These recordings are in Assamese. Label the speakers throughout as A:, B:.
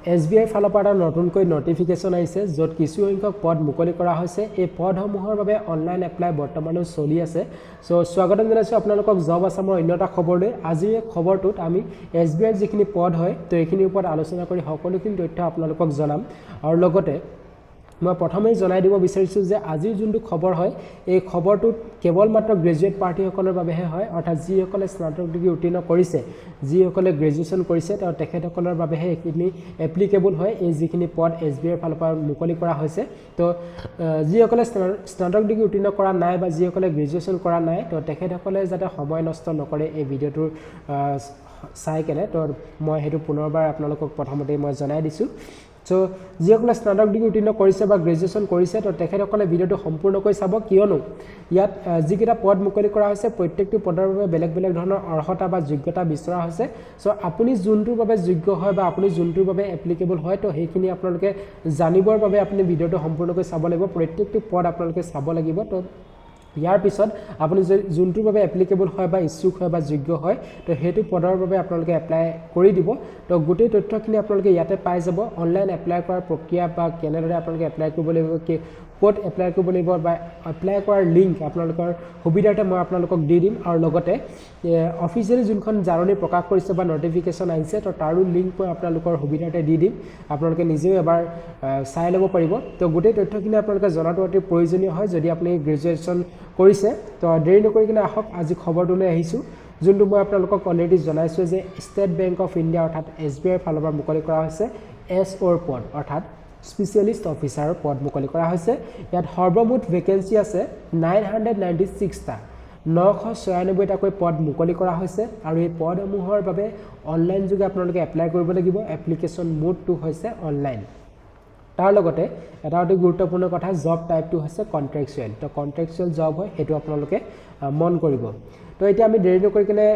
A: SBI ফালৰ পৰা নতুনকৈ নটিফিকেশন আহিছে য'ত কিছু সংখ্যক পদ মুকলি কৰা হৈছে এই পদসমূহৰ বাবে অনলাইন এপ্লাই বৰ্তমানো চলি আছে সো স্বাগতম জনাইছো আপোনালোকক জব আসামৰ অন্যটা খবৰলৈ আজি এই খবৰটোত আমি SBI যিখিনি পদ হয় তো এইখিনিৰ ওপৰত আলোচনা কৰি সকলোখিনি তথ্য আপোনালোকক জনাম আৰু লগতে মই প্ৰথমেই জনাই দিব বিচাৰিছো যে আজিৰ যোনটো খবৰ হয় এই খবৰটোত কেৱল মাত্ৰ গ্ৰেজুৱেট পাৰ্টিসকলৰ বাবেহে হয় অৰ্থাৎ যিসকলে স্নাতক ডিগ্ৰী উত্তীৰ্ণ কৰিছে যিসকলে গ্ৰেজুৱেচন কৰিছে তেওঁ তেখেতসকলৰ বাবেহে এইখিনি এপ্লিকেবল হয় এই যিখিনি পদ SBI ফালৰ পৰা মুকলি কৰা হৈছে তো যিসকলে স্নাতক ডিগ্ৰী উত্তীৰ্ণ কৰা নাই বা যিসকলে গ্ৰেজুৱেচন কৰা নাই তো তেখেতসকলে যাতে সময় নষ্ট নকৰে এই ভিডিঅ'টোৰ চাই কেনে তো মই হেতু পুনৰবাৰ আপোনালোকক প্ৰথমতে মই জনাই দিছো সো যিসকলে স্নাতক ডিগ্ৰী উত্তীৰ্ণ কৰিছে বা গ্ৰেজুৱেচন কৰিছে তো তেখেতসকলে ভিডিঅ'টো সম্পূৰ্ণকৈ চাব কিয়নো ইয়াত যিকেইটা পদ মুকলি কৰা হৈছে প্ৰত্যেকটো পদৰ বাবে বেলেগ বেলেগ ধৰণৰ অৰ্হতা বা যোগ্যতা বিচৰা হৈছে সো আপুনি যোনটোৰ বাবে যোগ্য হয় বা আপুনি যোনটোৰ বাবে এপ্লিকেবল হয় তো সেইখিনি আপোনালোকে জানিবৰ বাবে আপুনি ভিডিঅ'টো সম্পূৰ্ণকৈ চাব লাগিব প্ৰত্যেকটো পদ আপোনালোকে চাব লাগিব তো ইয়াৰ পিছত আপুনি যোনটোৰ বাবে এপ্লিকেবল হয় বা ইচ্ছুক হয় বা যোগ্য হয় তো হেতু পদৰ বাবে আপোনালোকে এপ্লাই কৰি দিব তো গোটেই তথ্যখিনি আপোনালোকে ইয়াতে পাই যাব অনলাইন এপ্লাই কৰাৰ প্ৰক্ৰিয়া বা কেনেদৰে আপোনালোকে এপ্লাই কৰিব লাগিব কি কোড এপ্লাই কৰিব লাগিব বা এপ্লাই কৰাৰ লিংক আপোনালোকৰ সুবিধাতে মই আপোনালোকক দি দিম আৰু লগতে অফিচিয়েলি যোনখন জাননী প্ৰকাশ কৰিছে বা নটিফিকেশন আহিছে তো তাৰো লিংক মই আপোনালোকৰ সুবিধাতে দি দিম আপোনালোকে নিজেও এবাৰ চাই ল'ব পাৰিব তো গোটেই তথ্যখিনি আপোনালোকে জনাটো অতি প্ৰয়োজনীয় হয় যদি আপুনি গ্ৰেজুৱেচন কৰিছে তো দেৰি নকৰি কিনে আহক আজি খবৰটোলৈ আহিছো যোনটো মই আপোনালোকক অলৰেডি জনাইছো যে ষ্টেট বেংক অফ ইণ্ডিয়া অৰ্থাৎ SBI ফালৰ পৰা মুকলি কৰা হৈছে SOৰ পদ অৰ্থাৎ স্পেশালিষ্ট অফিচাৰ পদ মুকলি কৰা হৈছে ইয়াত সৰ্বমুঠ ভেকেন্সি আছে 996 টা 996 টাকৈ পদ মুকলি কৰা হৈছে আৰু এই পদসমূহৰ বাবে অনলাইন যোগে আপোনালোকে এপ্লাই কৰিব লাগিব এপ্লিকেশন মোডটো হৈছে অনলাইন তাৰ লগতে এটা অতি গুৰুত্বপূৰ্ণ কথা জব টাইপটো হৈছে কন্ট্ৰাকচুৱেল তো কন্ট্ৰাকচুৱেল জব হয় হেতু আপোনালোকে মন কৰিব তো এতিয়া আমি দেৰি নকৰি কিনে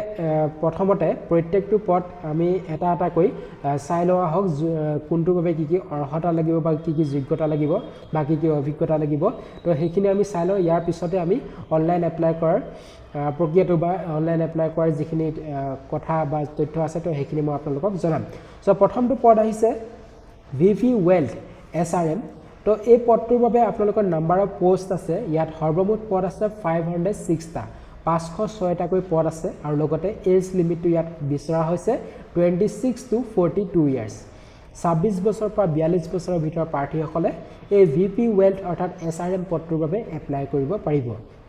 A: প্ৰথমতে প্ৰত্যেকটো পদ আমি এটা এটা কৈ চাই লোৱা হওক কোনটো বাবে কি কি অৰ্হতা লাগিব বা কি কি যোগ্যতা লাগিব বা কি কি অভিজ্ঞতা লাগিব তো সেইখিনি আমি চাই লওঁ ইয়াৰ পিছতে আমি অনলাইন এপ্লাই কৰাৰ প্ৰক্ৰিয়াটো বা অনলাইন এপ্লাই কৰাৰ যিখিনি কথা বা তথ্য আছে তো সেইখিনি মই আপোনালোকক জনাম সো প্ৰথমটো পদ আহিছে VP Wealth SRM তো এই পদটোৰ বাবে আপোনালোকৰ নাম্বাৰ অফ পোষ্ট আছে ইয়াত সৰ্বমুঠ পদ আছে 506 টা 506 টাকৈ পদ আছে আৰু লগতে এজ লিমিটটো ইয়াত বিচৰা হৈছে 26 to 42 ইয়াৰ্স 26 বছৰ পৰা 42 বছৰৰ ভিতৰৰ প্ৰাৰ্থীসকলে এই VP Wealth অৰ্থাৎ SRM পদটোৰ বাবে এপ্লাই কৰিব পাৰিব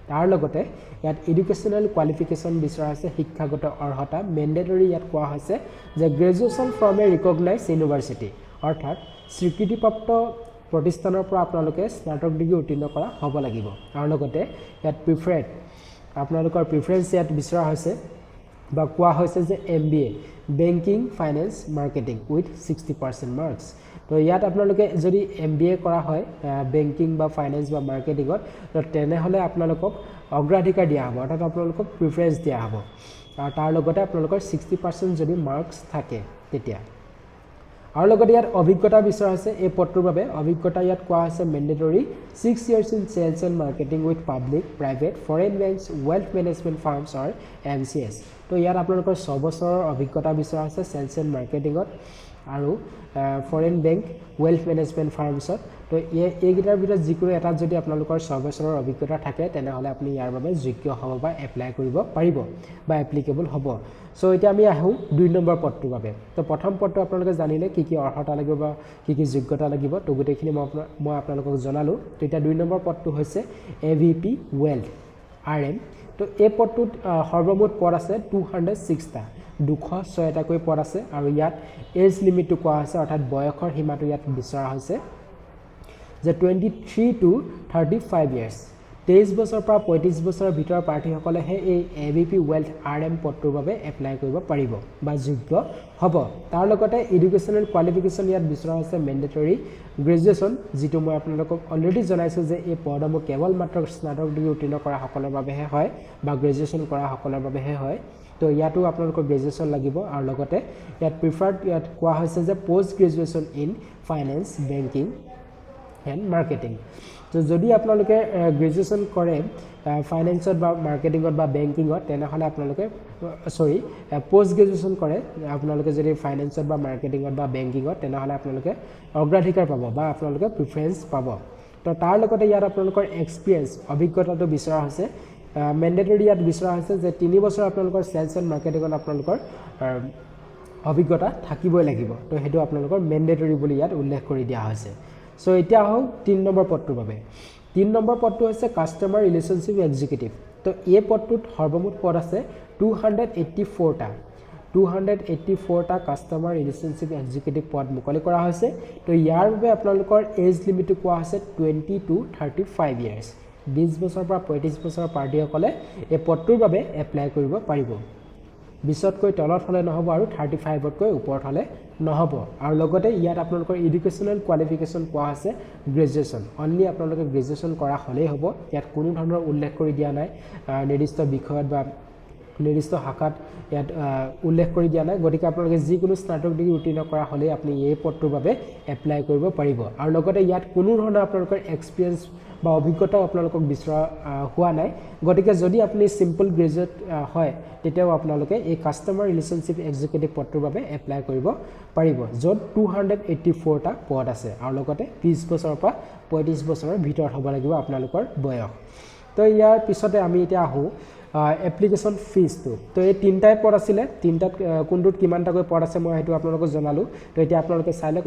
A: তাৰ লগতে ইয়াত এডুকেশনাল কোৱালিফিকেশন বিচৰা হৈছে শিক্ষাগত অৰ্হতা মেন্ডেটৰি ইয়াত কোৱা হৈছে যে graduation from A recognised university অৰ্থাৎ স্বীকৃতিপ্ৰাপ্ত প্ৰতিষ্ঠানৰ পৰা আপোনালোকে স্নাতক ডিগ্ৰী উত্তীৰ্ণ কৰা হ'ব লাগিব আৰু লগতে ইয়াত প্ৰিফাৰেড আপোনালোকৰ প্ৰিফাৰেন্স ইয়াত বিচৰা হৈছে বা কোৱা হৈছে যে MBA banking finance marketing with 60% marks তো ইয়াত আপোনালোকে যদি MBA কৰা হয় বেংকিং বা ফাইনেন্স বা মাৰ্কেটিংত তো তেনেহলে আপোনালোকক অগ্ৰাধিকাৰ দিয়া হ'ব অৰ্থাৎ আপোনালোকক প্ৰিফাৰেন্স দিয়া হ'ব আৰু তাৰ লগতে আপোনালোকৰ 60% যদি মাৰ্কস থাকে তেতিয়া আৰু লগতে ইয়াত অভিজ্ঞতা বিচৰা হৈছে এই পদটোৰ বাবে অভিজ্ঞতা ইয়াত কোৱা হৈছে মেন্ডেটৰি 6 years in sales and marketing with public private foreign banks wealth management firms or MCS তো ইয়াত আপোনালোকৰ 6 বছৰৰ অভিজ্ঞতা বিচৰা হৈছে সেলস এণ্ড মাৰ্কেটিংত আৰু ফৰেন বেংক ওয়েলথ মেনেজমেন্ট ফাৰ্মছত তো এই গিটাৰ ভিতৰত যিকোনো এটা যদি আপোনালোকৰ 6 বছৰৰ অভিজ্ঞতা থাকে তেনেহলে আপুনি ইয়াৰ বাবে যোগ্য হ'ব বা এপ্লাই কৰিব পাৰিব বা এপ্লিকেবল হ'ব সো এতিয়া আমি আহো 2 নম্বৰ পদটোৰ বাবে তো প্ৰথম পদটো আপোনালোকে জানিলে কি কি অৰ্হতা লাগিব বা কি কি যোগ্যতা লাগিব তো গোটেইখিনি মই আপোনালোকক জনালো তো এতিয়া 2 নম্বৰ পদটো হৈছে AVP Wealth RM তো এই পদটোত সৰ্বমুঠ পদ আছে 206 টা 206 টাকৈ পদ আছে আৰু ইয়াত এজ লিমিটটো কোৱা হৈছে অৰ্থাৎ বয়সৰ সীমাটো ইয়াত বিচৰা হৈছে যে 23 to 35 ইয়াৰ্স 23 বছৰ পৰা 35 বছৰৰ ভিতৰৰ প্ৰাৰ্থীসকলেহে এই AVP Wealth RM পদটোৰ বাবে এপ্লাই কৰিব পাৰিব বা যোগ্য হ'ব তাৰ লগতে এডুকেশনাল কোৱালিফিকেশন ইয়াত বিচৰা হৈছে মেন্ডেটৰি গ্ৰেজুৱেচন যেটো মই আপোনালোকক অলৰেডি জনাইছো যে এই পদসমূহ কেৱল মাত্ৰ স্নাতক ডিগ্ৰী উত্তীৰ্ণ কৰা সকলৰ বাবেহে হয় বা গ্ৰেজুৱেচন কৰা সকলৰ বাবেহে হয় তো ইয়াতো আপোনালোকৰ গ্ৰেজুৱেচন লাগিব আৰু লগতে ইয়াত প্ৰিফাৰ্ড ইয়াত কোৱা হৈছে যে post graduation in finance banking and marketing তো যদি আপোনালোকে গ্ৰেজুৱেশ্যন কৰে ফাইনেন্সত বা মাৰ্কেটিঙত বা বেংকিঙত তেনেহ'লে আপোনালোকে সৰি পোষ্ট গ্ৰেজুৱেশ্যন কৰে আপোনালোকে যদি ফাইনেন্সত বা মাৰ্কেটিঙত বা বেংকিঙত তেনেহ'লে আপোনালোকে অগ্ৰাধিকাৰ পাব বা আপোনালোকে প্ৰিফাৰেঞ্চ পাব তো তাৰ লগতে ইয়াত আপোনালোকৰ এক্সপিৰিয়েঞ্চ অভিজ্ঞতাটো বিচৰা হৈছে মেণ্ডেটৰী ইয়াত বিচৰা হৈছে যে 3 বছৰ আপোনালোকৰ সেলছ এণ্ড মাৰ্কেটিঙত আপোনালোকৰ অভিজ্ঞতা থাকিবই লাগিব তো হেতু আপোনালোকৰ মেণ্ডেটৰী বুলি ইয়াত উল্লেখ কৰি দিয়া হৈছে সো এতিয়া হওক 3 নম্বৰ পদটোৰ বাবে 3 নম্বৰ পদটো হৈছে কাস্টমাৰ ৰিলেশনশ্বিপ এক্সিকিউটিভ তো এই পদটোত সৰ্বমুঠ পদ আছে 284 টা কাস্টমাৰ ৰিলেশনশ্বিপ এক্সিকিউটিভ পদ মুকলি কৰা হৈছে তো ইয়াৰ বাবে আপোনালোকৰ এজ লিমিটটো কোৱা হৈছে 20 to 35 ইয়াৰ্ছ 20 বছৰৰ পৰা 35 বছৰৰ পাৰ্টিসকলে এই পদটোৰ বাবে এপ্লাই কৰিব পাৰিব 20তকৈ তলত হলে নহব আৰু 35তকৈ ওপৰত হলে নহব আৰু লগতে ইয়াত আপোনালোকৰ এডুকেশ্যনেল কোৱালিফিকেশ্যন কোৱা আছে গ্ৰেজুৱেশ্যন অনলি আপোনালোকে গ্ৰেজুৱেশ্যন কৰা হলেই হ'ব ইয়াত কোনো ধৰণৰ উল্লেখ কৰি দিয়া নাই নিৰ্দিষ্ট বিষয়ত বা নিৰ্দিষ্ট শাখাত ইয়াত উল্লেখ কৰি দিয়া নাই গতিকে আপোনালোকে যিকোনো স্নাতক ডিগ্ৰী উত্তীৰ্ণ কৰা হলে আপুনি এই পদটোৰ বাবে এপ্লাই কৰিব পাৰিব আৰু লগতে ইয়াত কোনো ধৰণৰ আপোনালোকৰ এক্সপিৰিয়েঞ্চ বা অভিজ্ঞতাও আপোনালোকক বিচৰা হোৱা নাই গতিকে যদি আপুনি সিম্পল গ্ৰেজুৱেট হয় তেতিয়াও আপোনালোকে এই কাস্টমাৰ ৰিলেশনশ্বিপ এক্সিকিউটিভ পদটোৰ বাবে এপ্লাই কৰিব পাৰিব য'ত 284 টা পদ আছে আৰু লগতে 20 বছৰৰ পৰা 35 বছৰৰ ভিতৰত হ'ব লাগিব আপোনালোকৰ বয়স তো ইয়াৰ পিছতে আমি এতিয়া আহো এপ্লিকেশ্যন ফিজটো তো এই তিনটাই পদ আছিলে তিনটাত কোনটোত কিমানটাকৈ পদ আছে মই হেতু আপোনালোকক জনালো তো এতিয়া আপোনালোকে চাই লওক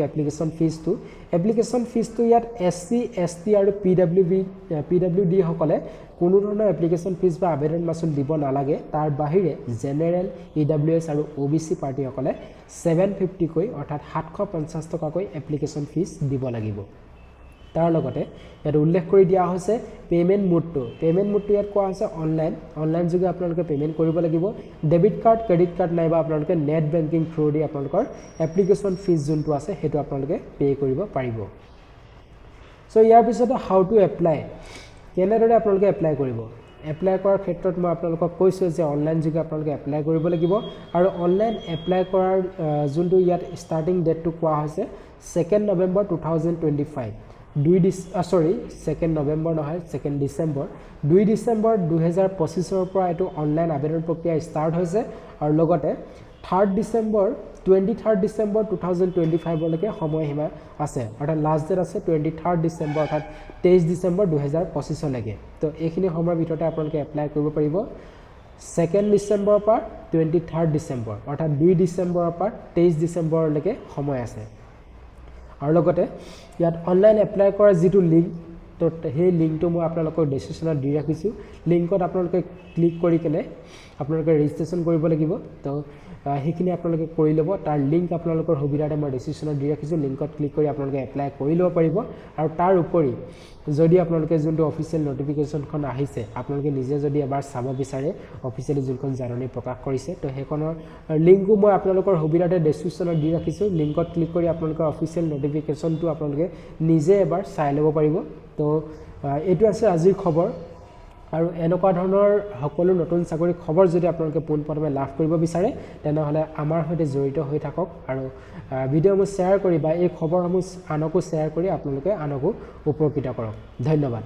A: এপ্লিকেশ্যন ফিজটো ইয়াত এসসি এসটি আৰু পিডব্লিউডি সকলে কোনো ধৰণৰ এপ্লিকেশ্যন ফিজ বা আবেদন মাচুল দিব নালাগে তাৰ বাহিৰে জেনেৰেল ইডব্লিউএছ আৰু ওবিসি পাৰ্টি সকলে 750 কৈ অৰ্থাৎ 750 টকাকৈ এপ্লিকেশ্যন ফিজ দিব লাগিব তাৰ লগতে ইয়াত উল্লেখ কৰি দিয়া হৈছে পেমেন্ট মোডটো ইয়াত কোৱা হৈছে অনলাইন যোগে আপোনালোকে পেমেন্ট কৰিব লাগিব ডেবিট কাৰ্ড ক্ৰেডিট কাৰ্ড নাইবা আপোনালোকে নেট বেংকিং থ্ৰু দি আপোনালোকৰ এপ্লিকেশ্যন ফিজ যোনটো আছে হেতু আপোনালোকে পে কৰিব পাৰিব সো ইয়াৰ পিছতে হাউ টু এপ্লাই কেনেদৰে আপোনালোকে এপ্লাই কৰিব এপ্লাই কৰাৰ ক্ষেত্ৰত মই আপোনালোকক কৈছো যে অনলাইন যোগে আপোনালোকে এপ্লাই কৰিব লাগিব আৰু অনলাইন এপ্লাই কৰাৰ যোনটো ইয়াত ষ্টাৰ্টিং ডেটটো কোৱা হৈছে 2 নৱেম্বৰ 2025 2 নৱেম্বৰ নহয় 2 ডিসেম্বৰ 2 ডিসেম্বৰ 2025 পৰা এটো অনলাইন আবেদন প্ৰক্ৰিয়া ষ্টাৰ্ট হৈছে আৰু লগতে 23 ডিসেম্বৰ 2025 লৈকে সময়সীমা আছে অৰ্থাৎ লাষ্ট ডেট আছে 23 ডিসেম্বৰ অৰ্থাৎ 23 ডিসেম্বৰ 2025 লৈকে তো এইখিনি সময়ৰ ভিতৰতে আপোনালোকে এপ্লাই কৰিব পাৰিব 2 ডিসেম্বৰৰ পৰা 23 ডিসেম্বৰ অৰ্থাৎ 2 ডিসেম্বৰৰ পৰা 23 ডিসেম্বৰ লৈকে সময় আছে আৰু লগতে ইয়াত অনলাইন এপ্লাই কৰা যেটো লিংক তো সেই লিংকটো মই আপোনালোকক ডেসক্ৰিপচনত দি ৰাখিছো লিংকত আপোনালোকে ক্লিক কৰি কেনে আপোনালোকে ৰেজিষ্ট্ৰেচন কৰিব লাগিব তো হেখিনি আপোনালোকে কৰি লব তাৰ লিংক আপোনালোকৰ সুবিধাতে মই ডেসক্ৰিপচনত দি ৰাখিছো লিংকত ক্লিক কৰি আপোনালোকে এপ্লাই কৰি লব পাৰিব আৰু তাৰ উপৰি যদি আপোনালোকে যোনটো অফিচিয়েল নোটিফিকেশনখন আহিছে আপোনালোকে নিজে যদি এবাৰ চাব বিচাৰে অফিচিয়েলি যোনখন জাননী প্ৰকাশ কৰিছে তো হেখনৰ লিংকও মই আপোনালোকৰ সুবিধাতে ডেসক্ৰিপচনত দি ৰাখিছো লিংকত ক্লিক কৰি আপোনালোকৰ অফিচিয়েল নোটিফিকেশনটো আপোনালোকে নিজে এবাৰ চাই লব পাৰিব তো এটো আছে আজিৰ খবৰ আৰু এনেকুৱা ধৰণৰ সকলো নতুন চাকৰি খবৰ যদি আপোনালোকে পোনপ্ৰথমে লাভ কৰিব বিচাৰে তেনেহলে আমাৰ সৈতে জড়িত হৈ থাকক আৰু ভিডিঅ'সমূহ শ্বেয়াৰ কৰি বা এই খবৰসমূহ আনকো শ্বেয়াৰ কৰি আপোনালোকে আনকো উপকৃত কৰক ধন্যবাদ